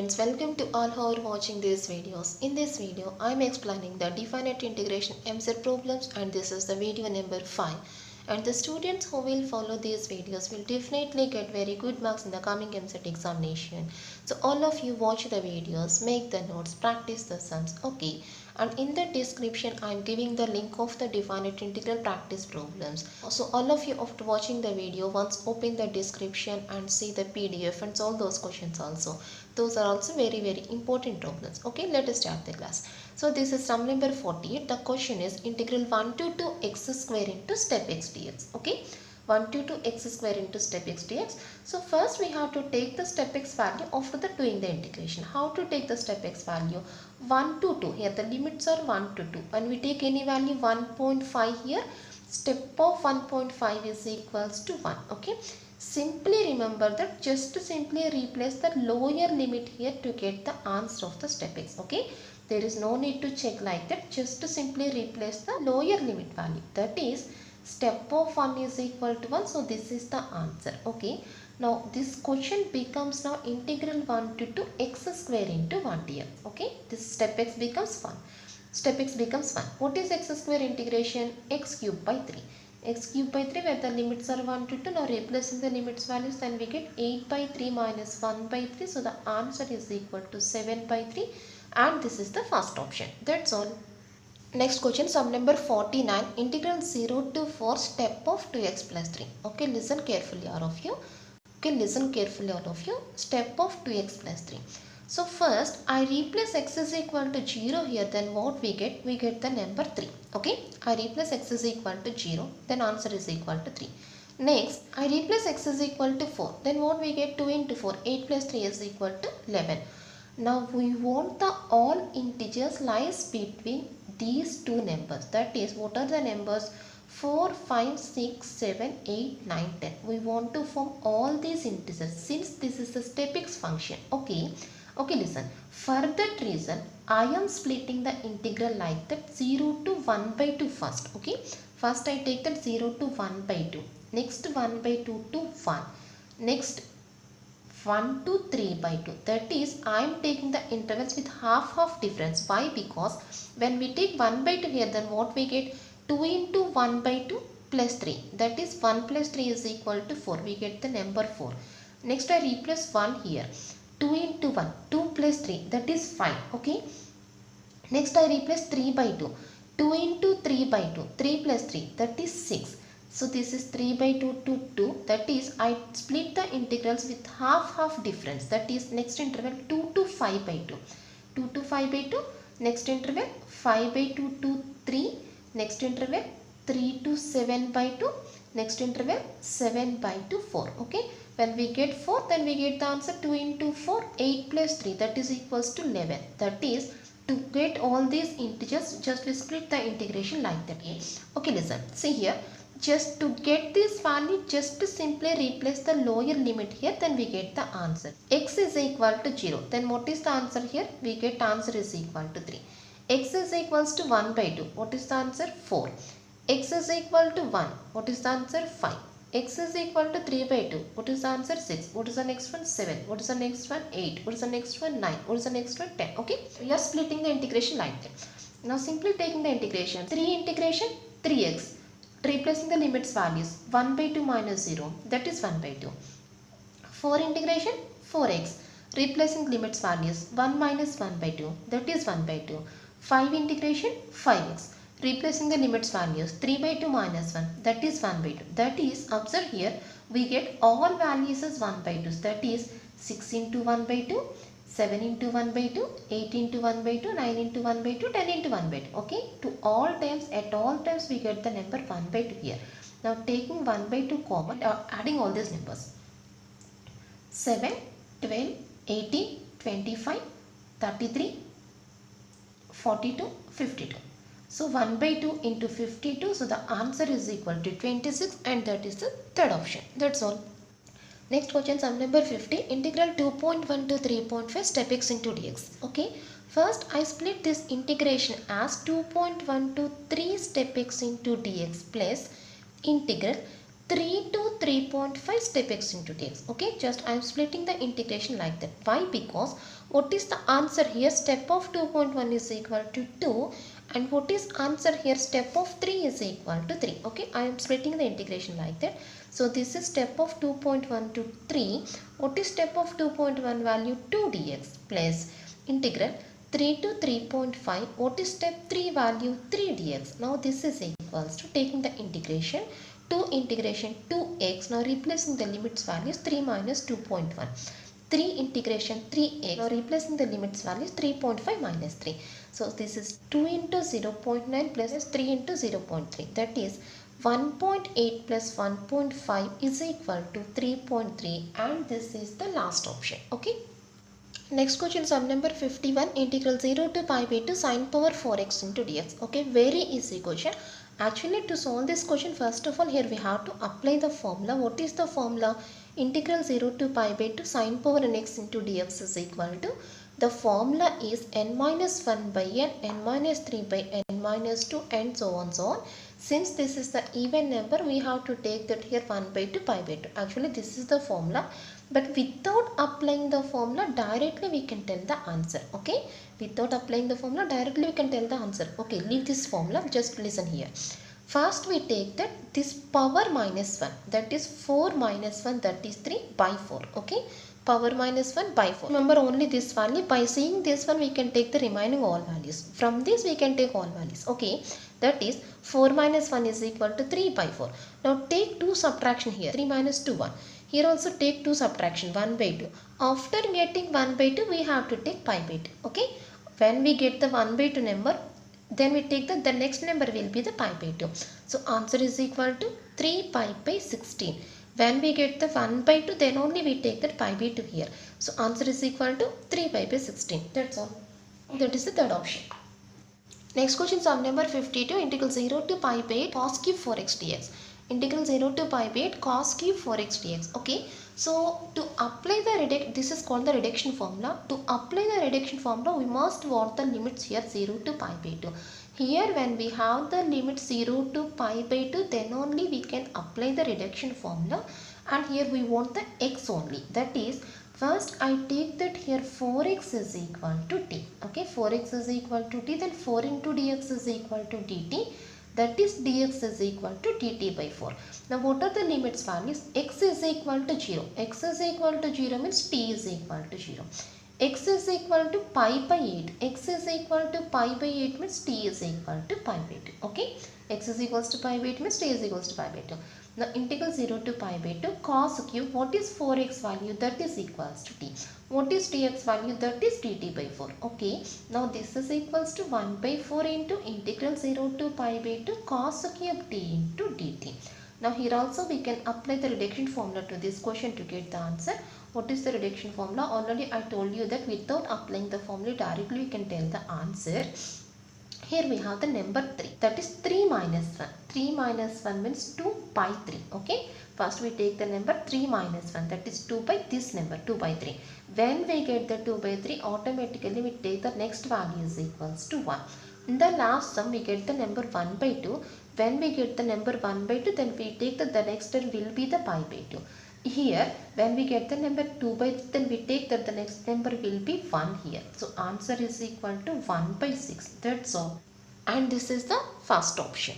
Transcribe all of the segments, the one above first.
students, welcome to all who are watching these videos. In this video, I am explaining the definite integration MZ problems and this is the video number 5. And the students who will follow these videos will definitely get very good marks in the coming MZ examination. So all of you watch the videos, make the notes, practice the sums, okay. And in the description, I am giving the link of the definite integral practice problems. So all of you after watching the video, once open the description and see the PDF and solve those questions also. Those are also very important problems. Okay, let us start the class. So this is sum number 48. The question is integral 1 to 2 x square into step x dx. Okay, 1 to 2 x square into step x dx. So first we have to take the step x value after the doing the integration. How to take the step x value? 1 to 2. Here the limits are 1 to 2. And we take any value 1.5 here. Step of 1.5 is equals to 1. Okay. Simply remember that just simply replace the lower limit here to get the answer of the step x. Okay. There is no need to check like that. Just simply replace the lower limit value. That is step of 1 is equal to 1. So this is the answer. Okay. Now this question becomes now integral 1 to 2 x square into 1 dx. Okay. This step x becomes 1. Step x becomes 1. What is x square integration? X cube by 3. X cube by 3 where the limits are 1 to 2. Now replacing the limits values, then we get 8 by 3 minus 1 by 3. So the answer is equal to 7 by 3 and this is the first option. That's all. Next question, sum number 49. Integral 0 to 4 step of 2x plus 3. Okay, listen carefully all of you. Okay, listen carefully all of you. Step of 2x plus 3. So first I replace x is equal to 0 here, then what we get? We get the number 3. Okay, I replace x is equal to 0, then answer is equal to 3. Next I replace x is equal to 4, then what we get? 2 into 4, 8 plus 3 is equal to 11. Now we want the all integers lies between these two numbers. That is, what are the numbers? 4, 5, 6, 7, 8, 9, 10. We want to form all these integers since this is a step x function. Okay. Okay, listen. For that reason, I am splitting the integral like that 0 to 1 by 2 first. Okay. First I take that 0 to 1 by 2. Next 1 by 2 to 1. Next 1 to 3 by 2. That is, I am taking the intervals with half difference. Why? Because when we take 1 by 2 here, then what we get? 2 into 1 by 2 plus 3. That is 1 plus 3 is equal to 4. We get the number 4. Next I replace 1 here. 2 into 1, 2 plus 3, that is 5. Okay. Next I replace 3 by 2. 2 into 3 by 2, 3 plus 3, that is 6. So this is 3 by 2 to 2. That is, I split the integrals with half difference. That is, next interval 2 to 5 by 2. 2 to 5 by 2. Next interval 5 by 2 to 3. Next interval 3 to 7 by 2. Next interval 7 by 2, 4. Okay. When we get 4, then we get the answer 2 into 4, 8 plus 3, that is equals to 11. That is, to get all these integers, just we split the integration like that. Okay, listen. See here, just to get this value, just to simply replace the lower limit here, then we get the answer. X is equal to 0. Then what is the answer here? We get answer is equal to 3. X is equals to 1 by 2. What is the answer? 4. X is equal to 1. What is the answer? 5. X is equal to 3 by 2. What is the answer? 6. What is the next one? 7. What is the next one? 8. What is the next one? 9. What is the next one? 10. Okay. We are splitting the integration like that. Now simply taking the integration. 3 integration 3x. Replacing the limits values. 1 by 2 minus 0. That is 1 by 2. 4 integration 4x. Replacing limits values. 1 minus 1 by 2. That is 1 by 2. 5 integration 5x. Replacing the limits values 3 by 2 minus 1, that is 1 by 2. That is, observe here, we get all values as 1 by 2. That is 6 into 1 by 2, 7 into 1 by 2, 8 into 1 by 2, 9 into 1 by 2, 10 into 1 by 2. Okay, to all times, at all times we get the number 1 by 2 here. Now taking 1 by 2 common, adding all these numbers. 7, 12, 18, 25, 33, 42, 52. So 1 by 2 into 52. So the answer is equal to 26 and that is the third option. That's all. Next question, sum number 50. Integral 2.1 to 3.5 step x into dx. Okay. First I split this integration as 2.1 to 3 step x into dx plus integral 3 to 3.5 step x into dx. Okay, just I am splitting the integration like that. Why? Because what is the answer here? Step of 2.1 is equal to 2, and what is answer here? Step of 3 is equal to 3. Okay, I am splitting the integration like that. So this is step of 2.1 to 3. What is step of 2.1 value? 2 dx plus integral 3 to 3.5. What is step 3 value? 3 dx. Now this is equals to taking the integration 2 integration 2x. Now replacing the limits values 3 minus 2.1. 3 integration 3x. Now replacing the limits values 3.5 minus 3. So this is 2 into 0.9 plus 3 into 0.3. That is 1.8 plus 1.5 is equal to 3.3, and this is the last option. Okay. Next question, sum number 51, integral 0 to pi by 2 sine power 4x into dx. Okay, very easy question. Actually, to solve this question, first of all, here we have to apply the formula. What is the formula? Integral 0 to pi by 2 sine power nx into dx is equal to, the formula is n minus 1 by n minus 3 by n minus 2, and so on so on. Since this is the even number, we have to take that here 1 by 2 pi by 2. Actually, this is the formula. But without applying the formula, directly we can tell the answer. Okay, without applying the formula, directly we can tell the answer. Okay, leave this formula, just listen here. First we take that this power minus 1, that is 4 minus 1, that is 3 by 4. Okay, power minus 1 by 4. Remember only this value. By seeing this one, we can take the remaining all values. From this we can take all values. Okay, that is 4 minus 1 is equal to 3 by 4. Now take 2 subtraction here. 3 minus 2, 1. Here also take 2 subtraction, 1 by 2. After getting 1 by 2, we have to take pi by 2. Okay, when we get the 1 by 2 number, then we take the next number will be the pi by 2. So answer is equal to 3 pi by 16. When we get the 1 by 2, then only we take that pi by 2 here. So answer is equal to 3 pi by 16. That's all. That is the third option. Next question, sum number 52, integral 0 to pi by 8 cos cube 4x dx. Integral 0 to pi by 8 cos cube 4x dx. Okay, so to apply the this is called the reduction formula. To apply the reduction formula, we must want the limits here 0 to pi by 2. Here when we have the limit 0 to pi by 2, then only we can apply the reduction formula, and here we want the x only. That is, first I take that here 4x is equal to t. Okay, 4x is equal to t, then 4 into dx is equal to dt. That is dx is equal to dt by 4. Now what are the limits values? X is equal to 0. X is equal to 0 means t is equal to 0. X is equal to pi by 8. X is equal to pi by 8 means t is equal to pi by 2. Okay, x is equals to pi by 8 means t is equals to pi by 2. Now integral 0 to pi by 2 cos cube, what is 4x value? That is equals to t. What is dx value? That is dt by 4. Okay, now this is equals to 1 by 4 into integral 0 to pi by 2 cos cube t into dt. Now here also we can apply the reduction formula to this question to get the answer. What is the reduction formula? Already I told you that without applying the formula, directly we can tell the answer. Here we have the number 3, that is 3 minus 1. 3 minus 1 means 2 by 3. Okay, first we take the number 3 minus 1, that is 2 by this number, 2 by 3. When we get the 2 by 3, automatically we take the next value is equals to 1. In the last sum we get the number 1 by 2. When we get the number 1 by 2, then we take the next term will be the pi by 2. Here when we get the number 2 by 3, then we take that the next number will be 1 here. So answer is equal to 1 by 6. That's all. And this is the first option.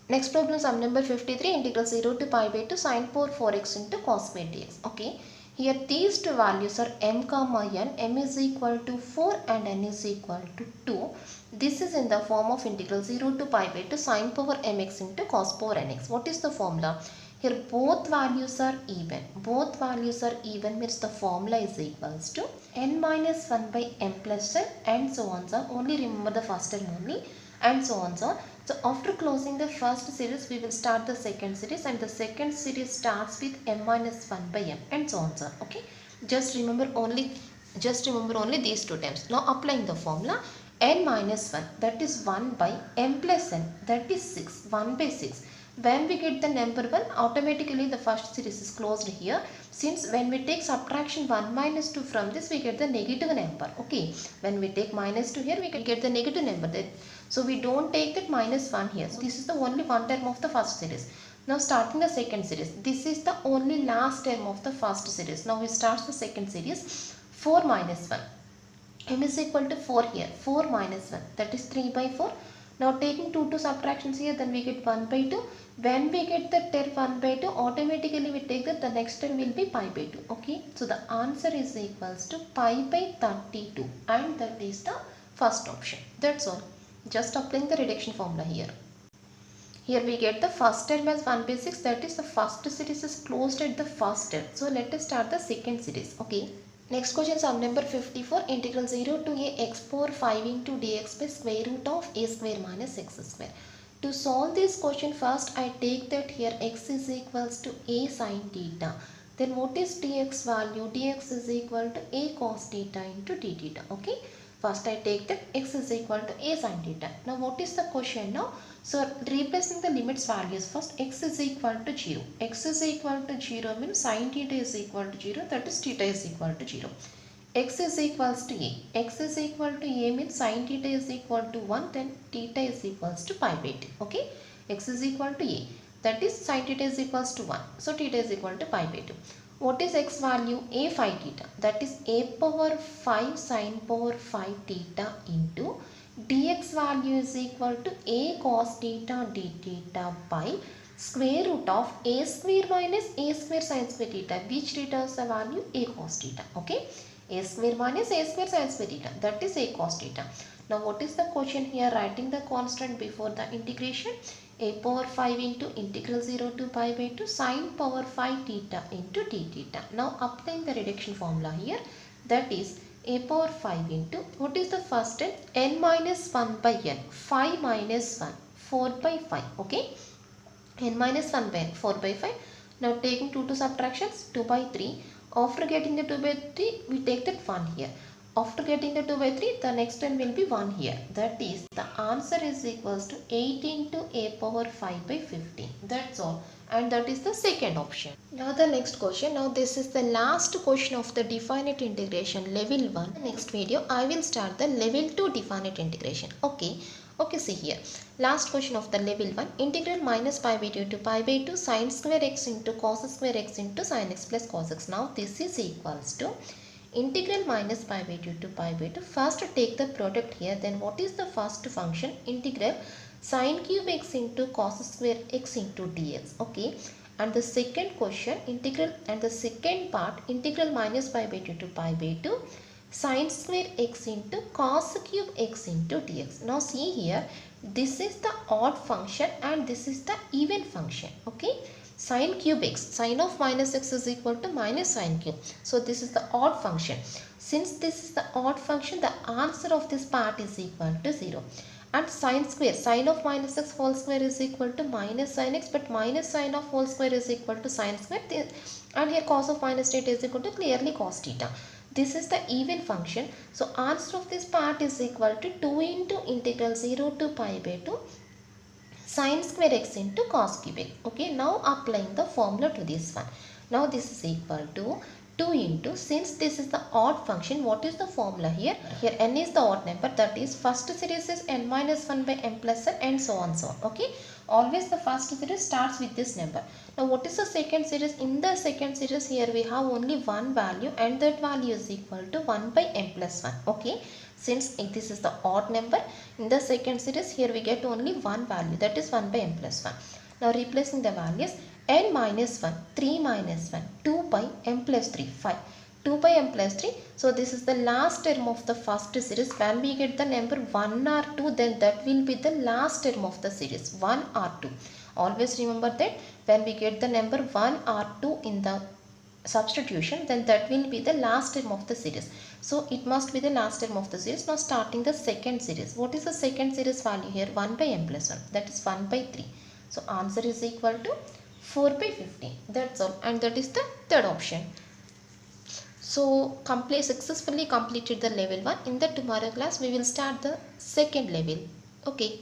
Next problem, sum number 53, integral 0 to pi by 2 sine power 4x into cos by dx. Okay, here these two values are m comma n. M is equal to 4 and n is equal to 2. This is in the form of integral 0 to pi by 2 sine power mx into cos power nx. What is the formula? Here both values are even. Both values are even means the formula is equals to n minus 1 by m plus n, and so on so on. Only remember the first term only, and so on so on. So after closing the first series, we will start the second series, and the second series starts with m minus 1 by m, and so on so on. Okay, just remember only these two terms. Now applying the formula, n minus 1, that is 1 by m plus n, that is 6, 1 by 6. When we get the number 1, automatically the first series is closed here. Since when we take subtraction 1 minus 2 from this, we get the negative number. Okay, when we take minus 2 here, we can get the negative number. So we don't take that minus 1 here. So this is the only one term of the first series. Now starting the second series, this is the only last term of the first series. Now we start the second series. 4 minus 1, m is equal to 4 here, 4 minus 1, that is 3 by 4. Now taking 2 subtractions here, then we get 1 by 2. When we get the term 1 by 2, automatically we take that the next term will be pi by 2. Okay, so the answer is equals to pi by 32, and that is the first option. That's all. Just applying the reduction formula here. Here we get the first term as 1 by 6, that is the first series is closed at the first term. So let us start the second series. Okay. Next question, sum number 54, integral 0 to a x power 5 into dx by square root of a square minus x square. To solve this question, first I take that here x is equals to a sin theta. Then what is dx value? Dx is equal to a cos theta into d theta. Okay. First I take that x is equal to a sin theta. Now what is the question now? So replacing the limits values, first x is equal to 0. X is equal to 0 means sin theta is equal to 0, that is theta is equal to 0. X is equals to a. X is equal to a means sin theta is equal to 1, then theta is equals to pi by 2. Okay. X is equal to a, that is sin theta is equals to 1. So theta is equal to pi by 2. What is x value? A 5 theta, that is a power 5 sin power 5 theta into dx value is equal to a cos theta d theta by square root of a square minus a square sin square theta, which returns the value a cos theta. Okay, a square minus a square sin square theta, that is a cos theta. Now what is the question here? Writing the constant before the integration, a power 5 into integral 0 to pi by 2 sin power 5 theta into d theta. Now applying the reduction formula here, that is a power 5 into, what is the first term? N minus 1 by n, 5 minus 1, 4 by 5. Okay, n minus 1 by n, 4 by 5. Now taking 2 subtractions, 2 by 3. After getting the 2 by 3, we take that 1 here. After getting the 2 by 3, the next one will be 1 here. That is, the answer is equals to 8 into a power 5 by 15. That's all. And that is the second option. Now the next question. Now this is the last question of the definite integration level 1. Next video, I will start the level 2 definite integration. Okay. Okay, see here. Last question of the level 1. Integral minus pi by 2 to pi by 2 sin square x into cos square x into sin x plus cos x. Now this is equals to integral minus pi by 2 to pi by 2. First take the product here. Then what is the first function? Integral sin cube x into cos square x into dx. Okay. And the second question, integral, and the second part, integral minus pi by 2 to pi by 2 sin square x into cos cube x into dx. Now see here, this is the odd function and this is the even function. Okay. Sin cube x, sin of minus x is equal to minus sin cube. So this is the odd function. Since this is the odd function, the answer of this part is equal to 0. And sin square, sin of minus x whole square is equal to minus sin x, but minus sin of whole square is equal to sin square. And here cos of minus theta is equal to clearly cos theta. This is the even function. So answer of this part is equal to 2 into integral 0 to pi by 2 sin square x into cos cube x. Okay, now applying the formula to this one. Now this is equal to 2 into, since this is the odd function, what is the formula here? Here n is the odd number, that is first series is n minus 1 by n plus n and so on so on. Okay, always the first series starts with this number. Now what is the second series? In the second series here we have only one value and that value is equal to 1 by n plus 1. Okay, since this is the odd number, in the second series here we get only one value, that is 1 by n plus 1. Now replacing the values, n minus 1, 3 minus 1, 2 by n plus 3, 5. 2 by n plus 3. So this is the last term of the first series. When we get the number 1 or 2, then that will be the last term of the series, 1 or 2. Always remember that when we get the number 1 or 2 in the substitution, then that will be the last term of the series. So it must be the last term of the series. Now starting the second series. What is the second series value here? 1 by n plus 1. That is 1 by 3. So answer is equal to 4 by 15. That's all. And that is the third option. So successfully completed the level 1. In the tomorrow class we will start the second level. Okay.